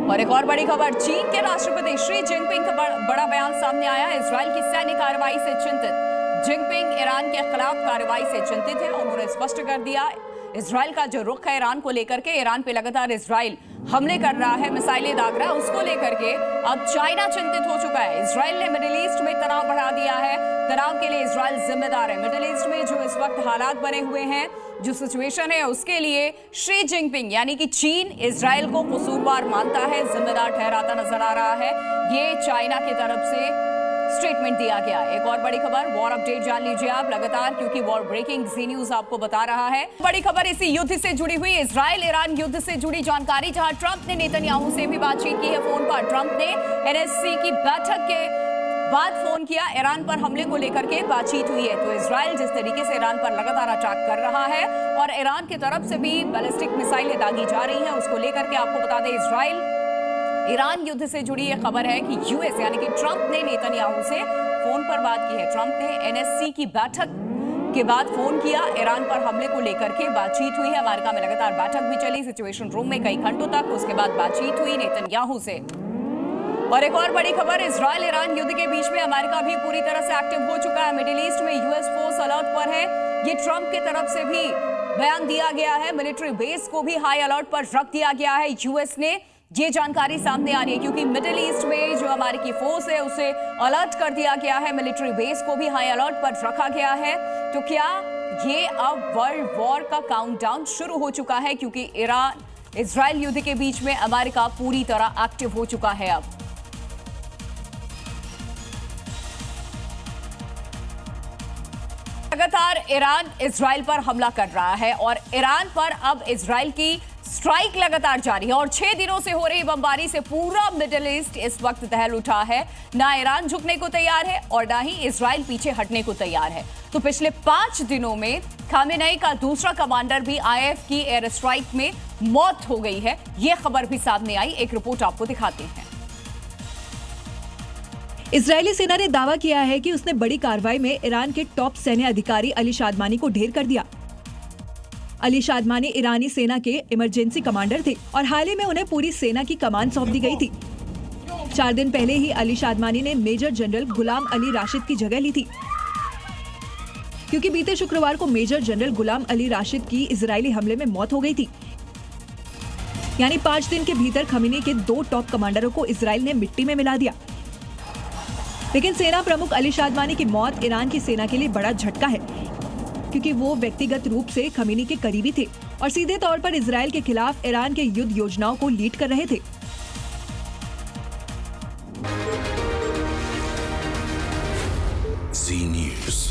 और एक और बड़ी खबर, चीन के राष्ट्रपति शी जिनपिंग का बड़ा बयान सामने आया। इजराइल की सैन्य कार्रवाई से चिंतित जिनपिंग ईरान के खिलाफ कार्रवाई से चिंतित है। उन्होंने स्पष्ट कर दिया इजराइल का जो रुख है ईरान को लेकर के, ईरान पे लगातार इजराइल हमले कर रहा है, मिसाइलें दाग रहा है, उसको लेकर के अब चाइना चिंतित हो चुका है। इजराइल ने मिडिल ईस्ट में तनाव बढ़ा दिया है। तनाव के लिए इजराइल जिम्मेदार है। मिडिल ईस्ट में जो इस वक्त हालात बने हुए हैं, जो सिचुएशन है, उसके लिए शी जिनपिंग यानी कि चीन इजराइल को कसूरवार मानता है, जिम्मेदार ठहराता नजर आ रहा है। ये चाइना की तरफ से स्टेटमेंट दिया गया। एक और बड़ी खबर, वॉर अपडेट जान लीजिए आप लगातार, क्योंकि वॉर ब्रेकिंग जी न्यूज आपको बता रहा है। बड़ी खबर इसी युद्ध से जुड़ी हुई, इजराइल ईरान युद्ध से जुड़ी जानकारी, जहां ट्रंप ने नेतन्याहू से भी बातचीत की है फोन पर। ट्रंप ने एनएससी की बैठक के बाद फोन किया, ईरान पर हमले को लेकर के बातचीत हुई है। तो इजराइल जिस तरीके से ईरान पर लगातार अटैक कर रहा है और ईरान की तरफ से भी बैलिस्टिक मिसाइलें दागी जा रही हैं, उसको लेकर के आपको बता दें इजराइल ईरान युद्ध से जुड़ी यह खबर है कि यूएस यानी कि ट्रंप ने नेतन्याहू से फोन पर बात की है। ट्रंप ने एनएससी की बैठक के बाद फोन किया, ईरान पर हमले को लेकर के बातचीत हुई है। अमेरिका में लगातार बैठक भी चली, सिचुएशन रूम में कई घंटों तक, उसके बाद बातचीत हुई नेतन्याहू से। और एक और बड़ी खबर, इजराइल ईरान युद्ध के बीच में अमेरिका भी पूरी तरह से एक्टिव हो चुका है। मिडिल ईस्ट में यूएस फोर्स अलर्ट पर है। ये ट्रंप की तरफ से भी बयान दिया गया है। मिलिट्री बेस को भी हाई अलर्ट पर रख दिया गया है यूएस ने। ये जानकारी सामने आ रही है क्योंकि मिडिल ईस्ट में जो अमेरिकी फोर्स है उसे अलर्ट कर दिया गया है, मिलिट्री बेस को भी हाई अलर्ट पर रखा गया है। तो क्या ये अब वर्ल्ड वॉर का काउंटडाउन शुरू हो चुका है, क्योंकि ईरान इजराइल युद्ध के बीच में अमेरिका पूरी तरह एक्टिव हो चुका है। अब लगातार ईरान इजराइल पर हमला कर रहा है और ईरान पर अब इजराइल की स्ट्राइक लगातार जारी है और 6 दिनों से हो रही बमबारी से पूरा मिडिल ईस्ट इस वक्त दहल उठा है। ना ईरान झुकने को तैयार है और ना ही इजराइल पीछे हटने को तैयार है। तो पिछले 5 दिनों में खामेनेई का दूसरा कमांडर भी आईएफ की एयर स्ट्राइक में मौत हो गई है। यह खबर भी सामने आई, एक रिपोर्ट आपको दिखाते हैं। इजरायली सेना ने दावा किया है कि उसने बड़ी कार्रवाई में ईरान के टॉप सैन्य अधिकारी अली शादमानी को ढेर कर दिया। अली शादमानी ईरानी सेना के इमरजेंसी कमांडर थे और हाल ही में उन्हें पूरी सेना की कमान सौंप दी गई थी। 4 दिन पहले ही अली शादमानी ने मेजर जनरल गुलाम अली राशिद की जगह ली थी, क्योंकि बीते शुक्रवार को मेजर जनरल गुलाम अली राशिद की इजरायली हमले में मौत हो गई थी। यानी 5 दिन के भीतर खमीनी के 2 टॉप कमांडरों को इजराइल ने मिट्टी में मिला दिया। लेकिन सेना प्रमुख अली शादमानी की मौत ईरान की सेना के लिए बड़ा झटका है, क्योंकि वो व्यक्तिगत रूप से खमीनी के करीबी थे और सीधे तौर पर इजराइल के खिलाफ ईरान के युद्ध योजनाओं को लीड कर रहे थे। जी न्यूज़।